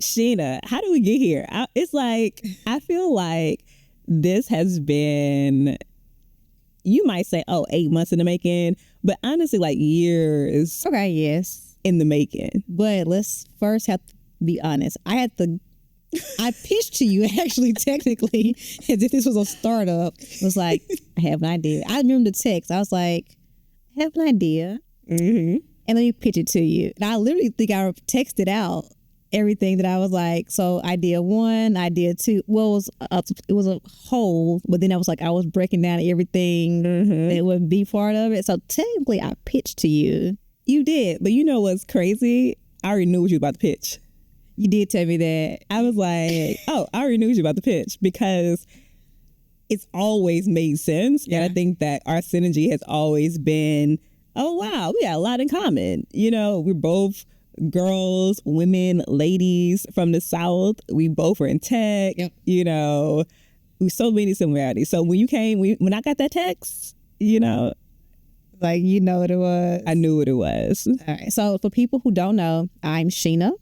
Sheena, how do we get here? I feel like this has been, you might say, 8 months in the making, but honestly, like years. Okay, yes. In the making. But let's first have to be honest. I pitched to you actually technically as if this was a startup. It was like, I have an idea. I remember the text. I was like, I have an idea. Mm-hmm. And let me pitch it to you. And I literally think I texted out everything that I was like, so idea 1, idea 2. Well, it was a whole, but then I was breaking down everything that would be part of it. So technically I pitched to you. You did, but you know what's crazy? I already knew what you were about to pitch. You did tell me that. I was like, I already knew what you were about to pitch because it's always made sense. Yeah. And I think that our synergy has always been, oh, wow, we got a lot in common. You know, we're both girls, women, ladies from the South. We both were in tech. Yep. You know, so many similarities. So when you came, when I got that text, you know, like, you know what it was. I knew what it was. All right. So for people who don't know, I'm Sheena.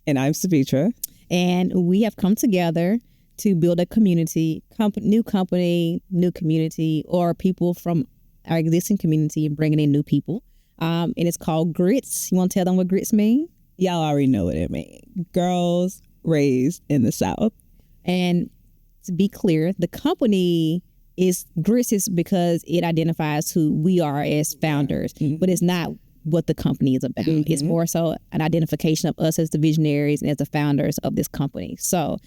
And I'm Sevetri. And we have come together to build a community, new company, new community, or people from our existing community and bringing in new people. And it's called GRITS. You want to tell them what GRITS mean? Y'all already know what it means. Girls raised in the South. And to be clear, the company is GRITS is because it identifies who we are as founders, but it's not what the company is about. It's more so an identification of us as the visionaries and as the founders of this company. So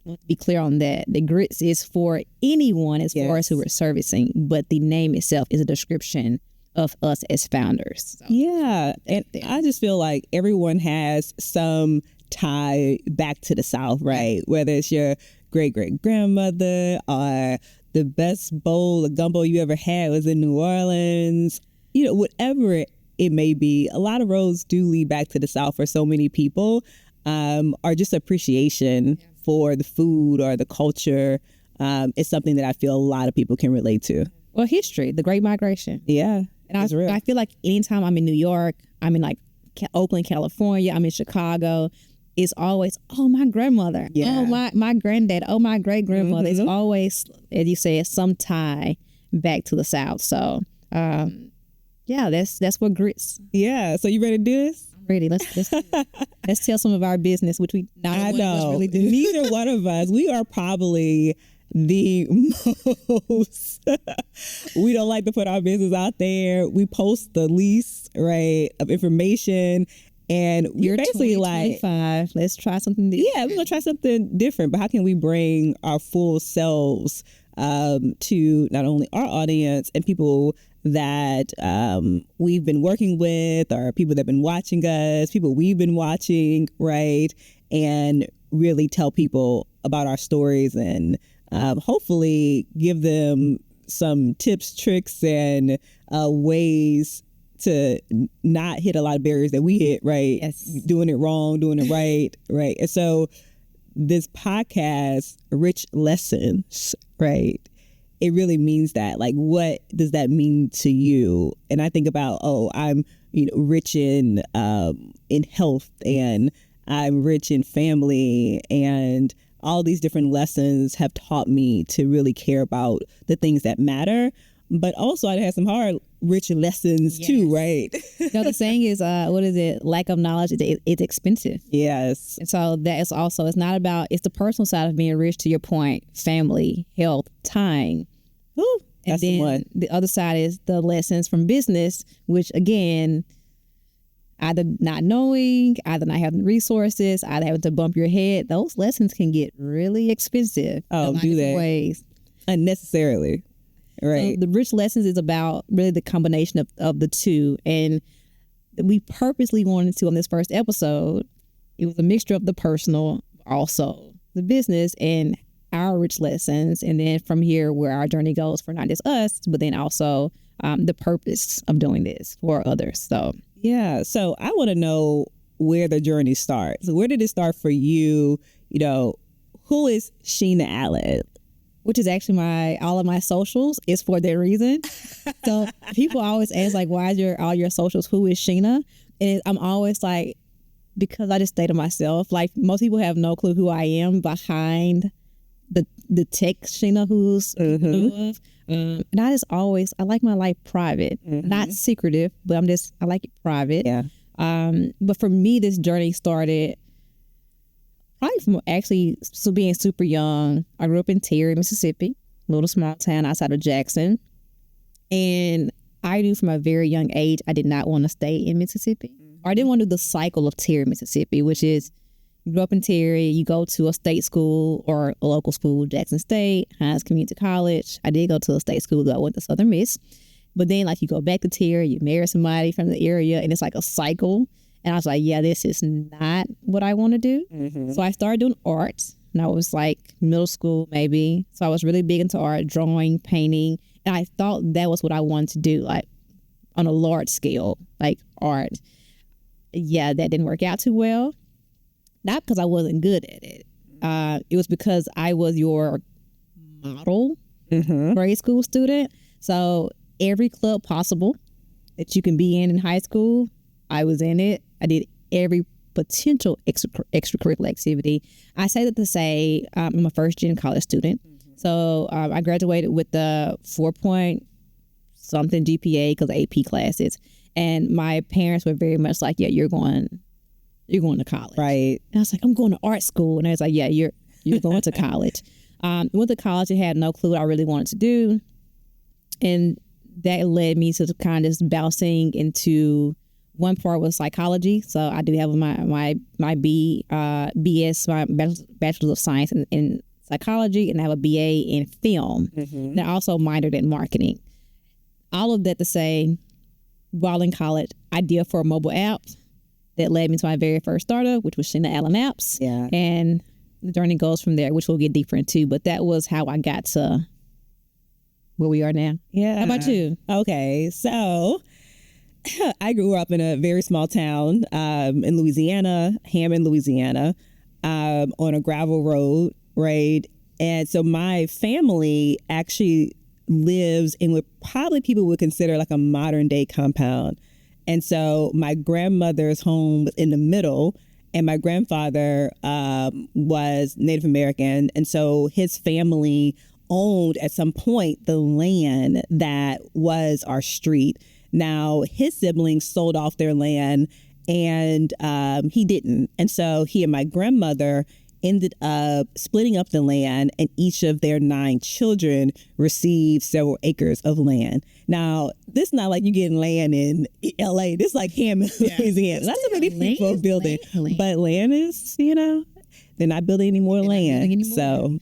to be clear on that, the GRITS is for anyone as far as who we're servicing, but the name itself is a description of us as founders. So, yeah. And I just feel like everyone has some tie back to the South, right? Whether it's your great-great-grandmother or the best bowl of gumbo you ever had was in New Orleans, you know, whatever it may be. A lot of roads do lead back to the South for so many people, or just appreciation for the food or the culture. It's something that I feel a lot of people can relate to. Well, history, the Great Migration. Yeah. And I feel like anytime I'm in New York, I'm in like Oakland, California, I'm in Chicago, it's always, oh, my grandmother, oh, my granddad, oh, my great-grandmother. It's always, as you say, some tie back to the South. So, yeah, that's what GRITS. Yeah. So you ready to do this? I'm ready. Let's tell some of our business, which I know. Really do. Neither one of us. We are probably the most, we don't like to put our business out there. We post the least, right, of information. And we're basically like, let's try something different. Yeah, we're going to try something different. But how can we bring our full selves to not only our audience and people that we've been working with, or people that have been watching us, people we've been watching, right? And really tell people about our stories and hopefully give them some tips, tricks, and ways to not hit a lot of barriers that we hit, right? Yes. Doing it wrong, doing it right, right? And so this podcast, Rich Lessons, right? It really means that. Like, what does that mean to you? And I think about, I'm, rich in health, and I'm rich in family, and all these different lessons have taught me to really care about the things that matter. But also I had some hard, rich lessons too, right? The saying is, what is it? Lack of knowledge, it's expensive. Yes. And so that is also, it's not about, it's the personal side of being rich, to your point, family, health, time. Ooh, and that's then the one. The other side is the lessons from business, which again, either not knowing, either not having resources, either having to bump your head. Those lessons can get really expensive. Oh, do that. Ways. Unnecessarily. Right. So the rich lessons is about really the combination of the two. And we purposely wanted to, on this first episode, it was a mixture of the personal, also the business, and our rich lessons. And then from here, where our journey goes for not just us, but then also the purpose of doing this for others. So, yeah. So I want to know where the journey starts. Where did it start for you? Who is Sheena Allen? Which is actually all of my socials is for that reason. So people always ask, like, why is all your socials? Who is Sheena? And I'm always like, because I just stay to myself. Like most people have no clue who I am behind the tech Sheena who's of. And I like my life private, not secretive, but I like it private. Yeah. But for me, this journey started probably from being super young. I grew up in Terry, Mississippi, a little small town outside of Jackson. And I knew from a very young age, I did not want to stay in Mississippi. Or I didn't want to do the cycle of Terry, Mississippi, which is you grow up in Terry, you go to a state school or a local school, Jackson State, Hines Community College. I did go to a state school, though. I went to Southern Miss. But then, like, you go back to Terry, you marry somebody from the area, and it's like a cycle. And I was like, yeah, this is not what I want to do. So I started doing art, and I was like middle school maybe. So I was really big into art, drawing, painting. And I thought that was what I wanted to do, like on a large scale, like art. Yeah, that didn't work out too well. Not because I wasn't good at it. It was because I was your model grade school student. So every club possible that you can be in high school, I was in it. I did every potential extracurricular activity. I say that to say I'm a first-gen college student. So I graduated with the 4-point-something GPA because of AP classes. And my parents were very much like, yeah, you're going to college. Right. And I was like, I'm going to art school. And I was like, yeah, you're going to college. Went to college and had no clue what I really wanted to do. And that led me to kind of just bouncing into one part was psychology. So I do have my BS, my Bachelor's of Science in psychology, and I have a BA in film. And I also minored in marketing. All of that to say, while in college, idea for a mobile app that led me to my very first startup, which was Sheena Allen Apps. Yeah. And the journey goes from there, which we'll get deeper into. But that was how I got to where we are now. Yeah. How about you? Okay. So I grew up in a very small town in Louisiana, Hammond, Louisiana, on a gravel road, right? And so my family actually lives in what probably people would consider like a modern day compound. And so my grandmother's home was in the middle, and my grandfather was Native American. And so his family owned at some point the land that was our street. Now, his siblings sold off their land, and he didn't. And so he and my grandmother ended up splitting up the land, and each of their 9 children received several acres of land. Now, this is not like you getting land in LA. This is like Hammond, Louisiana. Not so many people building, but land is, they're not building any more land. So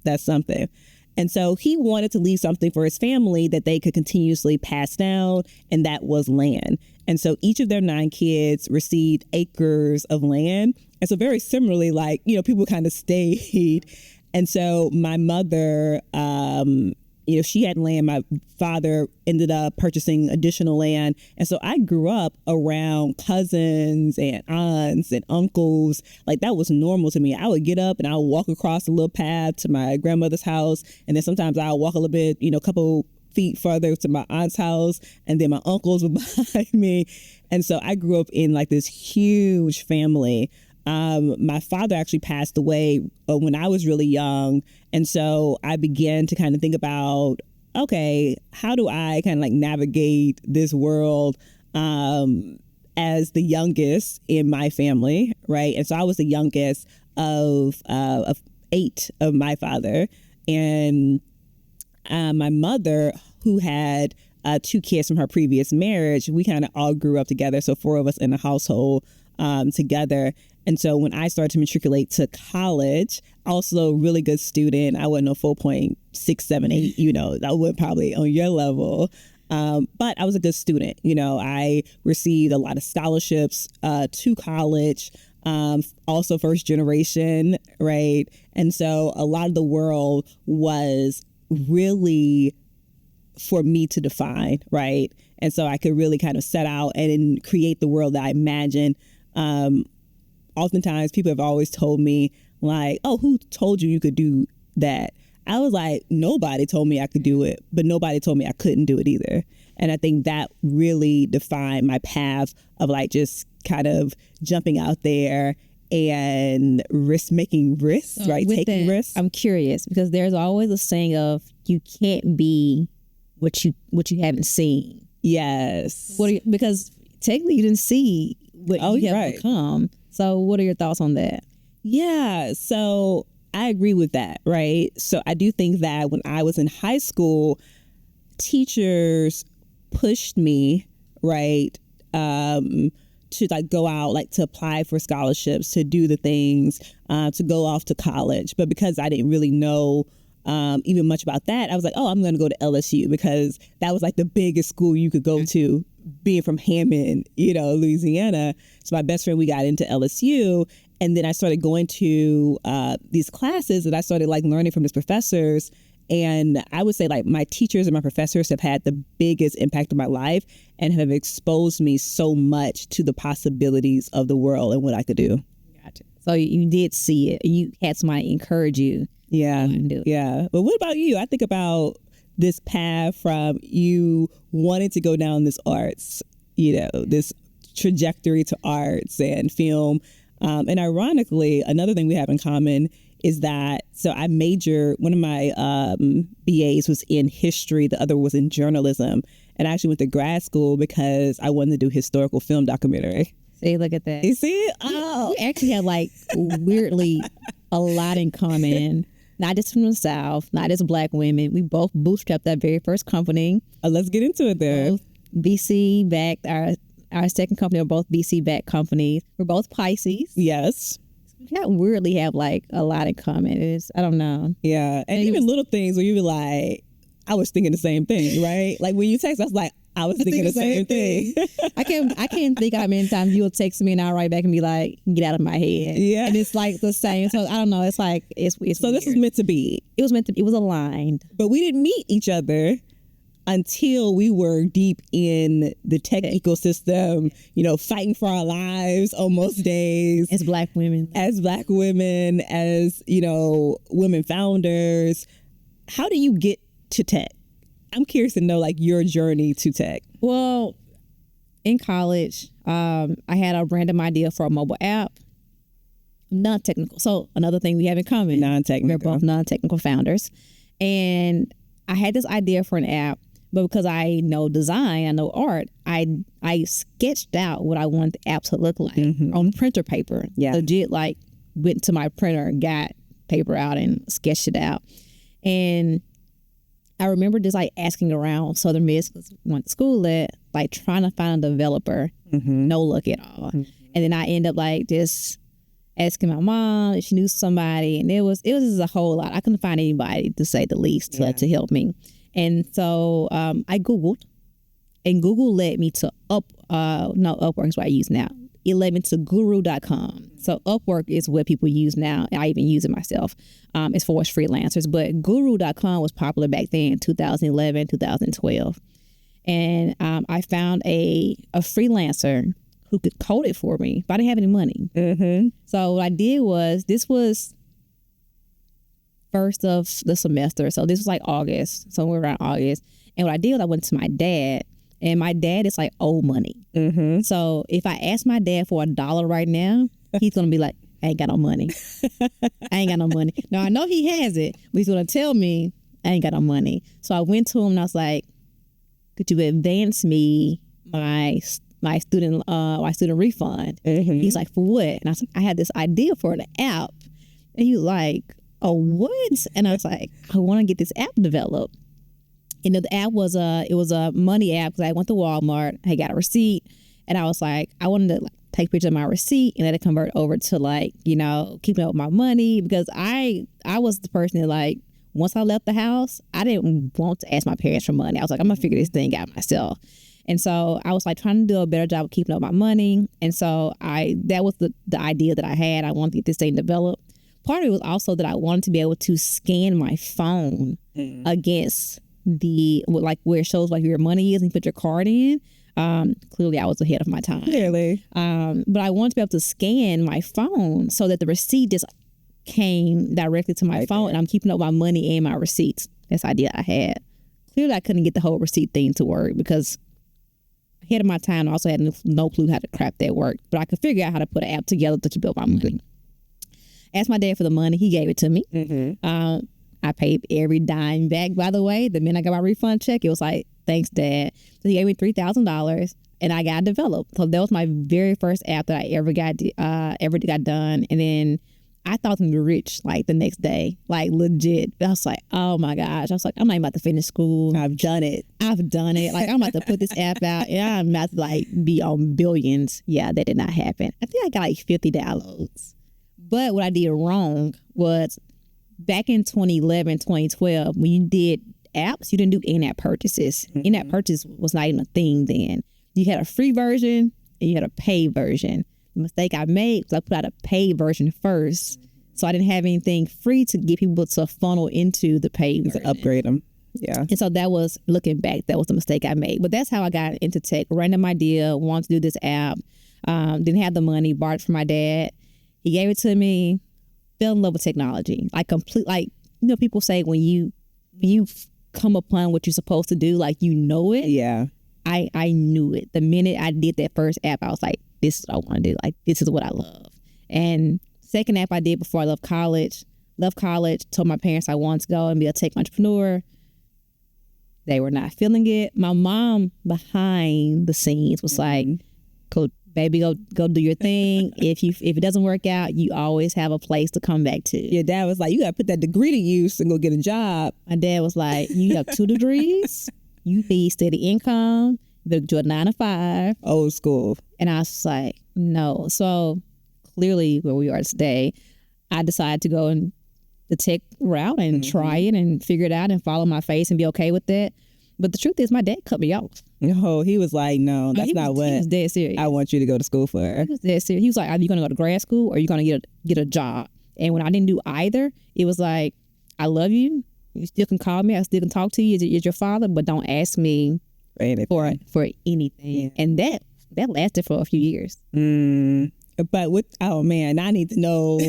that's something. And so he wanted to leave something for his family that they could continuously pass down, and that was land. And so each of their 9 kids received acres of land. And so very similarly, like, people kind of stayed. And so my mother, she had land. My father ended up purchasing additional land. And so I grew up around cousins and aunts and uncles. Like, that was normal to me. I would get up and I would walk across a little path to my grandmother's house. And then sometimes I would walk a little bit, a couple feet further to my aunt's house. And then my uncles were behind me. And so I grew up in like this huge family. My father actually passed away when I was really young. And so I began to kind of think about, okay, how do I kind of like navigate this world as the youngest in my family, right? And so I was the youngest of 8 of my father. And my mother, who had 2 kids from her previous marriage, we kind of all grew up together. So 4 of us in the household together. And so when I started to matriculate to college, also really good student. I wasn't a 4.678, I wasn't probably on your level. But I was a good student. I received a lot of scholarships to college, also first generation, right? And so a lot of the world was really for me to define, right? And so I could really kind of set out and create the world that I imagined. Oftentimes people have always told me like, oh, who told you could do that? I was like, nobody told me I could do it, but nobody told me I couldn't do it either. And I think that really defined my path of like just kind of jumping out there and taking risks. I'm curious because there's always a saying of you can't be what you haven't seen. Yes. Because technically you didn't see what you have become. So what are your thoughts on that? Yeah, so I agree with that, right? So I do think that when I was in high school, teachers pushed me, right, to like go out, like to apply for scholarships, to do the things, to go off to college. But because I didn't really know even much about that, I was like, oh, I'm going to go to LSU because that was like the biggest school you could go to, being from Hammond, Louisiana. So my best friend, we got into LSU. And then I started going to these classes and I started like learning from these professors. And I would say like my teachers and my professors have had the biggest impact on my life and have exposed me so much to the possibilities of the world and what I could do. Gotcha. So you did see it. You had somebody encourage you. Yeah. Yeah. But what about you? I think about this path from you wanting to go down this arts, this trajectory to arts and film. And ironically, another thing we have in common is that, so one of my BAs was in history, the other was in journalism. And I actually went to grad school because I wanted to do historical film documentary. See, look at that. You see it? Oh. We actually have like weirdly a lot in common. Not just from the South, not as Black women. We both bootstrapped that very first company. Let's get into it there. Both VC backed. Our second company are both VC backed companies. We're both Pisces. Yes. We weirdly have like a lot in common. I don't know. Yeah. And even little things where you be like, I was thinking the same thing, right? Like when you text, I was like, I was thinking the same thing. I can't think how many times you'll text me and I'll write back and be like, get out of my head. Yeah. And it's like the same. So I don't know. It's like, it's so weird. This was meant to be. It was aligned. But we didn't meet each other until we were deep in the tech ecosystem, fighting for our lives on most days. As Black women. As women founders. How do you get to tech? I'm curious to know like your journey to tech. Well, in college, I had a random idea for a mobile app. Non-technical. So another thing we have in common. Non-technical. We're both non-technical founders. And I had this idea for an app, but because I know design, I know art, I sketched out what I wanted the app to look like on printer paper. Yeah. Legit, like went to my printer, got paper out and sketched it out. And I remember just like asking around Southern Miss, because I went to school at, like trying to find a developer. No luck at all. And then I end up like just asking my mom if she knew somebody, and it was just a whole lot. I couldn't find anybody, to say the least, to help me. And so I Googled, and Google led me to Upwork is what I use now. It led me to guru.com. So Upwork is what people use now. I even use it myself as far as freelancers. But guru.com was popular back then, 2011, 2012. And I found a freelancer who could code it for me, but I didn't have any money. So what I did was, this was first of the semester. So this was like August, somewhere around August. And what I did was I went to my dad. And my dad is like old money. So if I ask my dad for $1 right now, he's going to be like, I ain't got no money. I ain't got no money. Now, I know he has it, but he's going to tell me I ain't got no money. So I went to him and I was like, could you advance me my student refund? He's like, for what? And I was like, I had this idea for an app. And he was like, oh, what? And I was like, I want to get this app developed. And the app was a money app, because I went to Walmart, I got a receipt, and I was like, I wanted to like take a picture of my receipt and let it convert over to like, keeping up with my money, because I was the person that like, once I left the house, I didn't want to ask my parents for money. I was like, I'm gonna figure this thing out myself. And so I was like trying to do a better job of keeping up my money. And so that was the idea that I had. I wanted to get this thing developed. Part of it was also that I wanted to be able to scan my phone against where it shows like your money is and you put your card in. Clearly I was ahead of my time. Clearly. But I wanted to be able to scan my phone so that the receipt just came directly to my phone and I'm keeping up my money and my receipts. That's the idea I had. clearly I couldn't get the whole receipt thing to work because ahead of my time, I also had no clue how to crap that worked. But I could figure out how to put an app together to build my money. Asked my dad for the money. He gave it to me. I paid every dime back, by the way. The minute I got my refund check, it was like, thanks, Dad. So he gave me $3,000 and I got developed. So that was my very first app that I ever got done. And then I thought to be rich like the next day, like legit. I was like, oh my gosh. I was like, I'm not even about to finish school. I've done it. Like, I'm about to put this app out and I'm about to like be on billions. Yeah, that did not happen. I think I got like 50 downloads. But what I did wrong was back in 2011, 2012, when you did apps, you didn't do in-app purchases. In-app purchase was not even a thing then. You had a free version and you had a paid version. The mistake I made was I put out a paid version first. So I didn't have anything free to get people to funnel into the paid version. To upgrade them. Yeah. And so that was, looking back, that was the mistake I made. But that's how I got into tech. Random idea, wanted to do this app. Didn't have the money, borrowed from my dad. He gave it to me, fell in love with technology. People say when you come upon what you're supposed to do, like you know it. Yeah. I knew it. The minute I did that first app, I was like, this is what I want to do. Like, this is what I love. And second app I did before I left college, told my parents I wanted to go and be a tech entrepreneur. They were not feeling it. My mom behind the scenes was like, cool, baby, go do your thing. If it doesn't work out, you always have a place to come back to. Your dad was like, you got to put that degree to use and go get a job. My dad was like, you have 2 degrees. You need steady income. You do a 9 to 5. Old school. And I was like, no. So clearly where we are today, I decided to go in the tech route and try it and figure it out and follow my face and be okay with that. But the truth is, my dad cut me off. No, he was like, no, that's not what he was dead serious. I want you to go to school for. He was dead serious. He was like, are you going to go to grad school or are you going to get a job? And when I didn't do either, it was like, I love you. You still can call me. I still can talk to you. You're your father, but don't ask me for anything. Yeah. And that lasted for a few years. But oh man, I need to know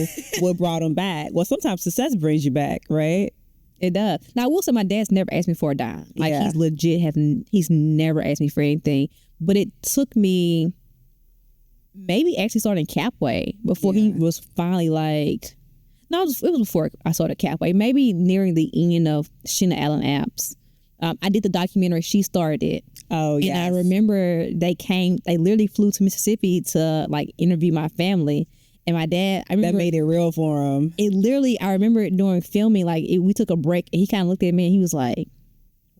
what brought him back. Well, sometimes success brings you back, right? It does. Now, I will say my dad's never asked me for a dime. Like, he's legit, he's never asked me for anything. But it took me maybe actually starting Capway before he was finally like, no, it was before I started Capway. Maybe nearing the end of Sheena Allen apps. I did the documentary, She Started It. Oh, yeah. And I remember they literally flew to Mississippi to like interview my family. And my dad, I remember. That made it real for him. It literally, I remember it during filming, like we took a break and he kind of looked at me and he was like,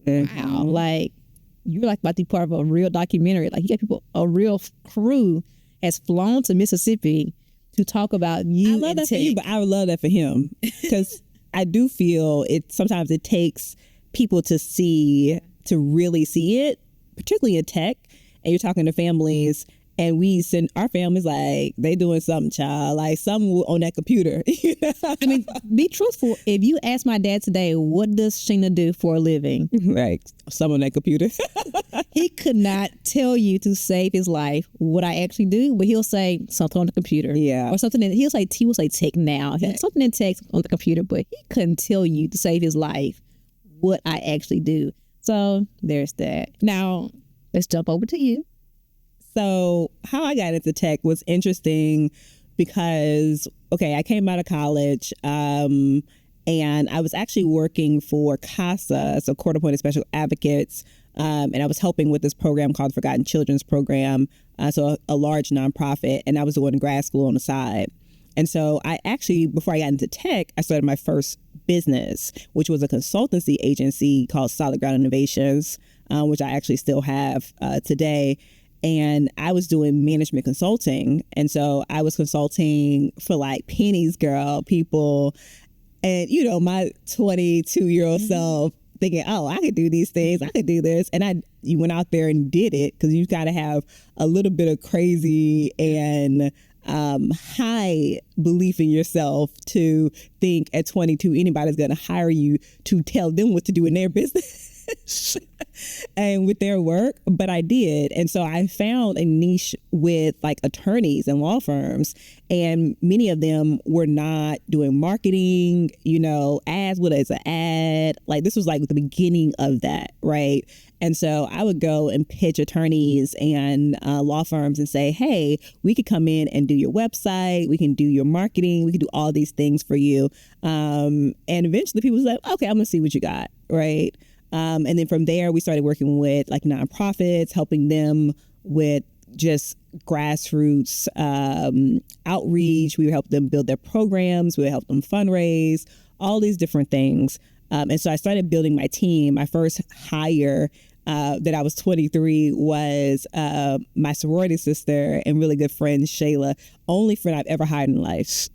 wow, like you're like about to be part of a real documentary. Like you got people, a real crew has flown to Mississippi to talk about you. I love that for you, but I would love that for him because I do feel sometimes it takes people to really see it, particularly in tech, and you're talking to families. And we send our families like they doing something, child, like something on that computer. You know? I mean, be truthful. If you ask my dad today, what does Sheena do for a living? Right, something on that computer. He could not tell you to save his life what I actually do, but he'll say something on the computer. Yeah, or something. He will say tech now. Something in tech on the computer, but he couldn't tell you to save his life what I actually do. So there's that. Now let's jump over to you. So how I got into tech was interesting because, I came out of college and I was actually working for CASA, so Court Appointed Special Advocates, and I was helping with this program called Forgotten Children's Program, so a large nonprofit, and I was doing grad school on the side. And so I actually, before I got into tech, I started my first business, which was a consultancy agency called Solid Ground Innovations, which I actually still have today. And I was doing management consulting. And so I was consulting for like pennies, girl, people. And, my 22-year-old self thinking, oh, I could do these things. I could do this. And you went out there and did it because you got to have a little bit of crazy and high belief in yourself to think at 22 anybody's going to hire you to tell them what to do in their business. and with their work, but I did. And so I found a niche with like attorneys and law firms, and many of them were not doing marketing, ads. What is an ad? Like this was like the beginning of that, right? And so I would go and pitch attorneys and law firms and say, hey, we could come in and do your website. We can do your marketing. We can do all these things for you. And eventually people was like, okay, I'm going to see what you got. Right. And then from there, we started working with like nonprofits, helping them with just grassroots outreach. We would help them build their programs. We would help them fundraise, all these different things. And so I started building my team. My first hire that I was 23 was my sorority sister and really good friend, Shayla. Only friend I've ever hired in life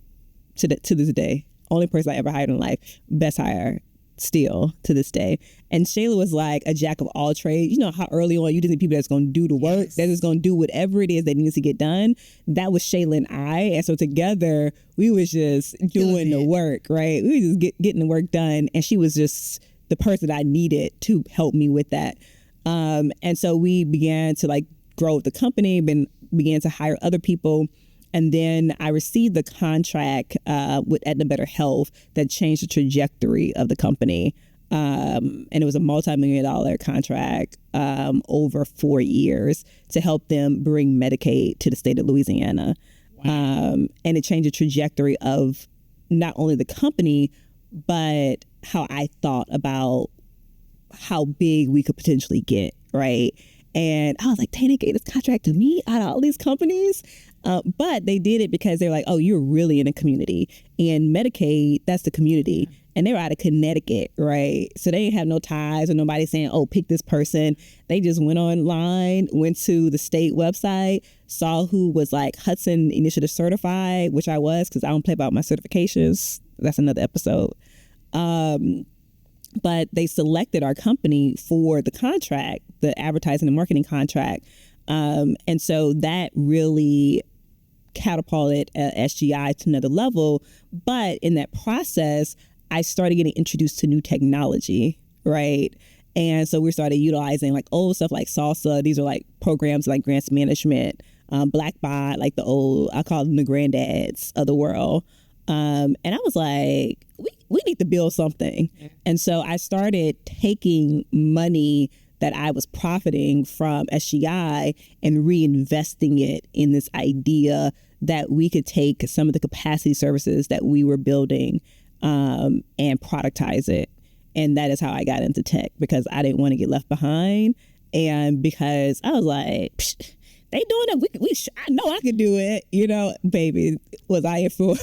to this day. Only person I ever hired in life. Best hire still to this day. And Shayla was like a jack of all trades. You know how early on you just need people that's going to do the work, that is going to do whatever it is that needs to get done. That was Shayla and I. And so together we was just doing the work, right? We were just getting the work done. And she was just the person I needed to help me with that. And so we began to like grow the company, began to hire other people. And then I received the contract with Aetna Better Health that changed the trajectory of the company. And it was a multi-million-dollar contract over 4 years to help them bring Medicaid to the state of Louisiana. Wow. And it changed the trajectory of not only the company, but how I thought about how big we could potentially get, right? And I was like, dang, they gave this contract to me out of all these companies. But they did it because they're like, oh, you're really in a community. And Medicaid, that's the community. And they were out of Connecticut, right? So they didn't have no ties or nobody saying, oh, pick this person. They just went online, went to the state website, saw who was like Hudson Initiative certified, which I was because I don't play about my certifications. That's another episode. But they selected our company for the contract, the advertising and marketing contract. And so that really catapulted SGI to another level. But in that process, I started getting introduced to new technology, right? And so we started utilizing like old stuff like Salsa. These are like programs like grants management, Blackbot, like the old, I call them the granddads of the world. And I was like, we need to build something. Yeah. And so I started taking money that I was profiting from SGI and reinvesting it in this idea that we could take some of the capacity services that we were building and productize it. And that is how I got into tech, because I didn't want to get left behind. And because I was like, psh, they doing it. I know I could do it. Baby, was I in for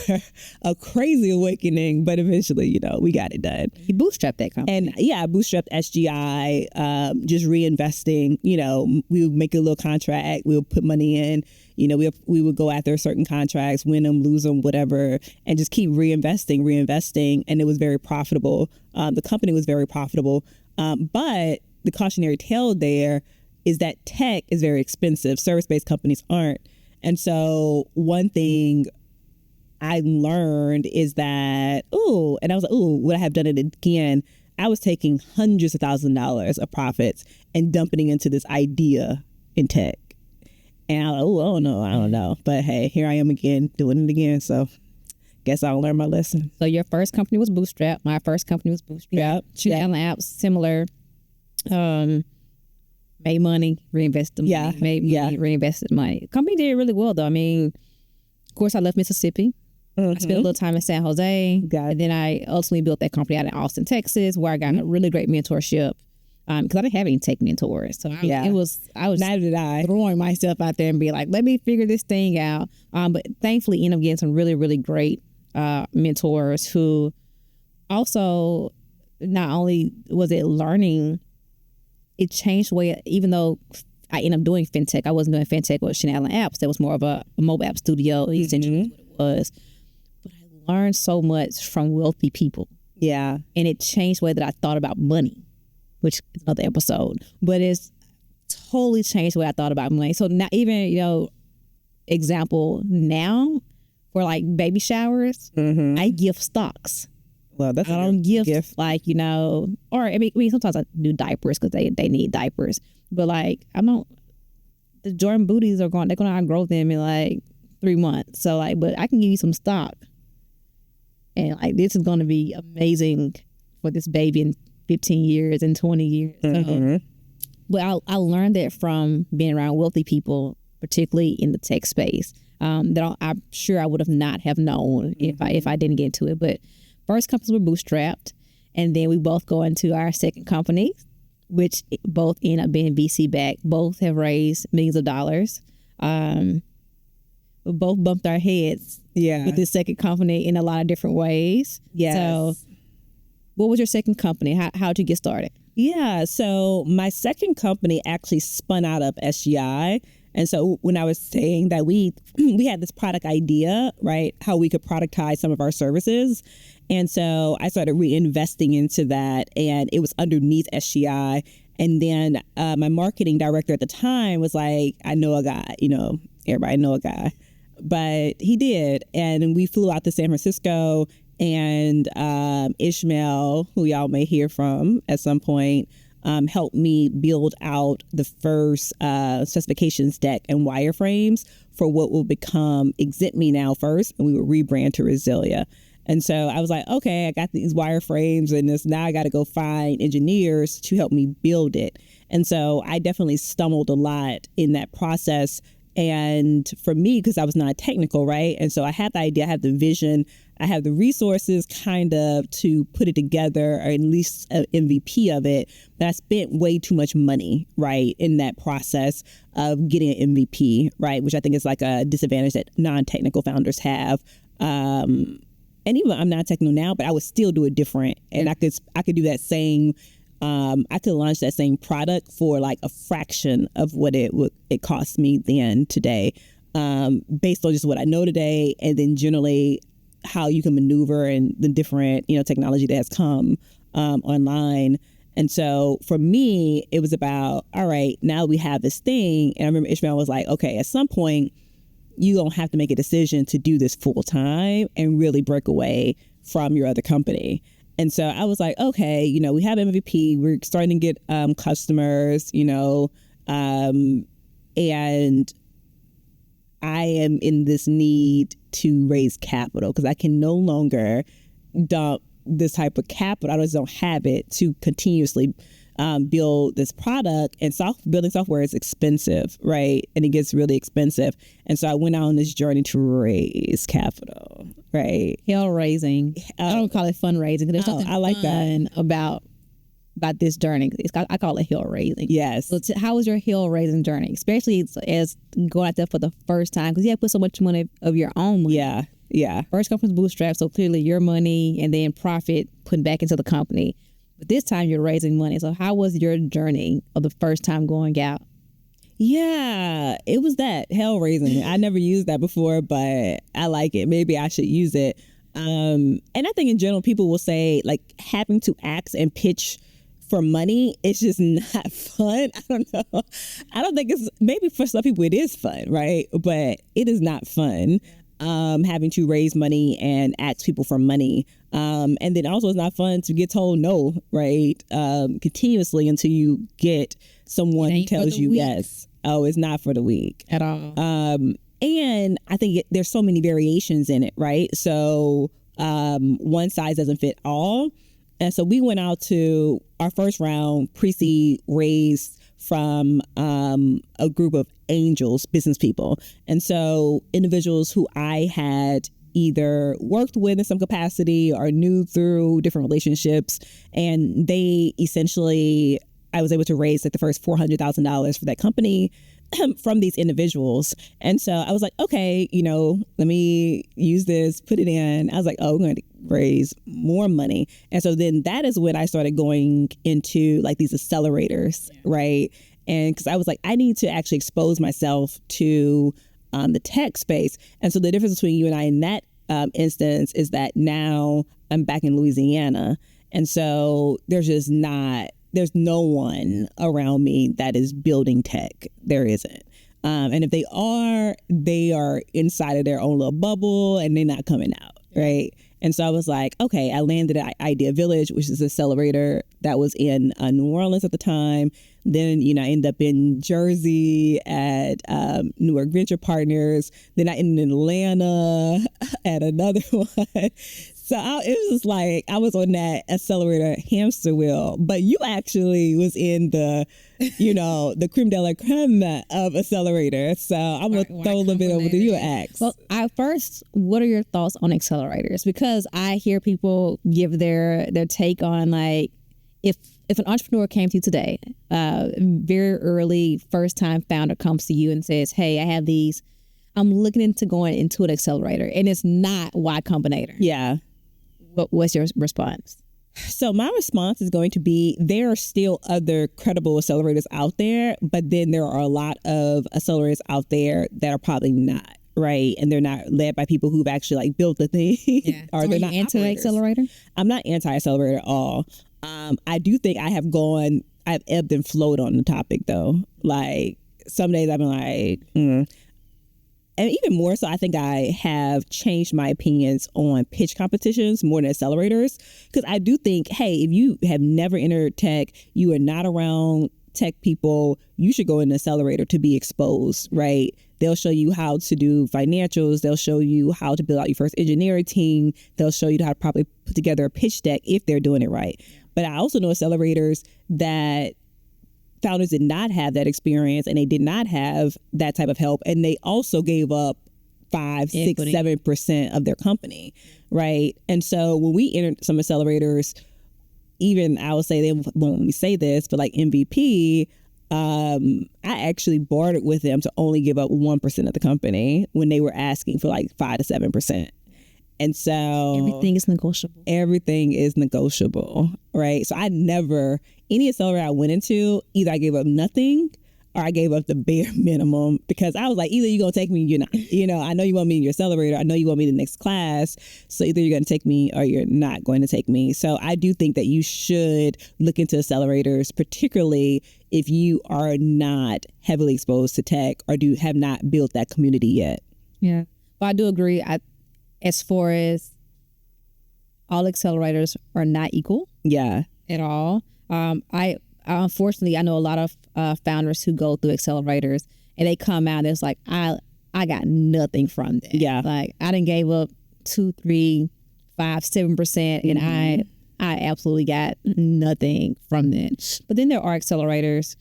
a crazy awakening, but eventually, we got it done. You bootstrapped that company. And yeah, I bootstrapped SGI, just reinvesting. We would make a little contract. We would put money in. We would go after certain contracts, win them, lose them, whatever, and just keep reinvesting. And it was very profitable. The company was very profitable. But the cautionary tale there is that tech is very expensive. Service-based companies aren't. And so one thing I learned is that, and I was like, would I have done it again? I was taking hundreds of thousands of dollars of profits and dumping it into this idea in tech. And I was like, I don't know. But hey, here I am again, doing it again. So guess I'll learn my lesson. So your first company was Bootstrap. My first company was Bootstrap. Sheena Allen apps, similar. Made money, reinvested money, made money, reinvested money. Company did really well, though. I mean, of course, I left Mississippi. I spent a little time in San Jose. And then I ultimately built that company out in Austin, Texas, where I got a really great mentorship. Because I didn't have any tech mentors. So I was neither did I. Throwing myself out there and be like, let me figure this thing out. But thankfully, ended up getting some really, really great mentors who also, not only was it learning, it changed the way, even though I ended up doing fintech, I wasn't doing fintech with Sheena Allen apps. That was more of a mobile app studio, essentially what it was. But I learned so much from wealthy people. Yeah. And it changed the way that I thought about money, which is another episode. But it's totally changed the way I thought about money. So now even, example, now for like baby showers, I give stocks. Well, that's I don't gift, like, you know, or I mean sometimes I do diapers because they need diapers, but like I don't. The Jordan booties they're going to outgrow them in like 3 months. So like, but I can give you some stock, and like this is going to be amazing for this baby in 15 years and 20 years. So, but I learned that from being around wealthy people, particularly in the tech space. That I'm sure I would have not have known if I didn't get into it. But first companies were bootstrapped, and then we both go into our second company, which both end up being VC backed. Both have raised millions of dollars. We both bumped our heads with this second company in a lot of different ways. Yes. So what was your second company? How'd you get started? Yeah. So my second company actually spun out of SGI. And so when I was saying that we had this product idea, right, how we could productize some of our services. And so I started reinvesting into that, and it was underneath SGI. And then my marketing director at the time was like, I know a guy, you know, everybody know a guy, but he did. And we flew out to San Francisco, and Ishmael, who y'all may hear from at some point, helped me build out the first specifications deck and wireframes for what will become Exit Me Now first, and we will rebrand to Resilia. And so I was like, okay, I got these wireframes, and now I got to go find engineers to help me build it. And so I definitely stumbled a lot in that process. And for me, because I was not technical, right? And so I had the idea, I had the vision, I have the resources kind of to put it together, or at least an MVP of it. But I spent way too much money, right, in that process of getting an MVP, right, which I think is like a disadvantage that non-technical founders have. And even I'm not technical now, but I would still do it different. And I could do that same. I could launch that same product for like a fraction of what it cost me then today, based on just what I know today, and then generally how you can maneuver and the different, you know, technology that has come online. And so for me, it was about, all right, now we have this thing. And I remember Ishmael was like, okay, at some point, you don't have to make a decision to do this full time and really break away from your other company. And so I was like, okay, you know, we have MVP, we're starting to get customers, you know, and I am in this need to raise capital because I can no longer dump this type of capital. I just don't have it to continuously build this product, and building software is expensive, right? And it gets really expensive. And so I went out on this journey to raise capital, right? Hell raising. I don't call it fundraising. There's something I like that about this journey. I call it hell raising. Yes. So how was your hell raising journey, especially as going out there for the first time? Because you have to put so much money of your own money. Yeah. First company's bootstrap, so clearly your money and then profit put back into the company. But this time you're raising money. So how was your journey of the first time going out? Yeah, it was that hell raising. I never used that before, but I like it. Maybe I should use it. And I think in general, people will say like having to ask and pitch for money, it's just not fun. I don't know. I don't think maybe for some people it is fun, right? But it is not fun. Having to raise money and ask people for money. And then also it's not fun to get told no, right? Continuously until you get someone who tells you yes. Oh, it's not for the weak. At all. And I think there's so many variations in it, right? So one size doesn't fit all. And so we went out to our first round pre-seed raised from a group of angels, business people. And so individuals who I had either worked with in some capacity or knew through different relationships. And they essentially, I was able to raise like the first $400,000 for that company from these individuals. And so I was like, okay, you know, let me use this, put it in. I was like, oh, we're going to raise more money. And so then that is when I started going into like these accelerators, right? And because I was like, I need to actually expose myself to the tech space. And so the difference between you and I in that instance is that now I'm back in Louisiana. And so there's no one around me that is building tech. There isn't. And if they are inside of their own little bubble and they're not coming out. right? And so I was like, okay, I landed at Idea Village, which is an accelerator that was in New Orleans at the time. Then, I ended up in Jersey at Newark Venture Partners. Then I ended in Atlanta at another one. So it was just like I was on that accelerator hamster wheel, but you actually was in the, the creme de la creme of accelerator. So I'm going to throw a little bit over to you, Ax. Well, what are your thoughts on accelerators? Because I hear people give their take on like, if an entrepreneur came to you today, very early first time founder comes to you and says, hey, I have these, I'm looking into going into an accelerator, and it's not Y Combinator. Yeah. What's your response? So my response is going to be, there are still other credible accelerators out there, but then there are a lot of accelerators out there that are probably not, right? And they're not led by people who've actually like built the thing. Yeah. Or so they're are not you anti-accelerator? I'm not anti-accelerator at all. I do think I've ebbed and flowed on the topic though. Like some days I've been like, And even more so, I think I have changed my opinions on pitch competitions more than accelerators. Because I do think, hey, if you have never entered tech, you are not around tech people, you should go in an accelerator to be exposed, right? They'll show you how to do financials. They'll show you how to build out your first engineering team. They'll show you how to probably put together a pitch deck if they're doing it right. But I also know accelerators that founders did not have that experience, and they did not have that type of help, and they also gave up 5, 6, 7% of their company, right? And so when we entered some accelerators, even I would say they won't let me say this, but like MVP, I actually bartered with them to only give up 1% of the company when they were asking for like 5 to 7%. And so everything is negotiable. Everything is negotiable, right? So any accelerator I went into, either I gave up nothing or I gave up the bare minimum, because I was like, either you're going to take me or you're not. I know you want me in your accelerator. I know you want me in the next class. So either you're going to take me or you're not going to take me. So I do think that you should look into accelerators, particularly if you are not heavily exposed to tech or have not built that community yet. Yeah. But I do agree. As far as all accelerators are not equal. Yeah. At all. Unfortunately, I know a lot of founders who go through accelerators and they come out and it's like, I got nothing from that. Yeah. Like I done gave up 2, 3, 5, 7%, and I absolutely got nothing from that. But then there are accelerators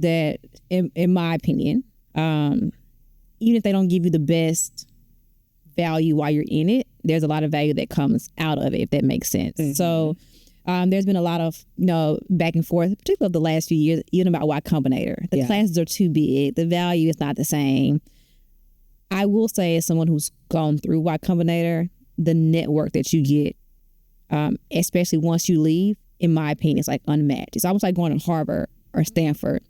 that, in my opinion, even if they don't give you the best value while you're in it, there's a lot of value that comes out of it, if that makes sense. Mm-hmm. So there's been a lot of back and forth, particularly of the last few years, even about Y Combinator. The classes are too big. The value is not the same. I will say, as someone who's gone through Y Combinator, the network that you get, especially once you leave, in my opinion, is like unmatched. It's almost like going to Harvard or Stanford.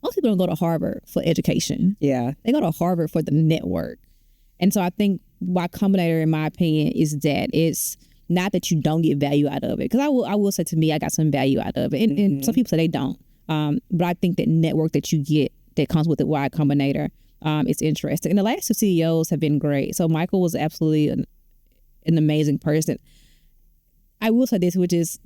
Most people don't go to Harvard for education. Yeah. They go to Harvard for the network. And so I think Y Combinator, in my opinion, is that it's not that you don't get value out of it. Because I will say, to me, I got some value out of it. And some people say they don't. But I think that network that you get that comes with the Y Combinator, it's interesting. And the last 2 CEOs have been great. So Michael was absolutely an amazing person. I will say this, which is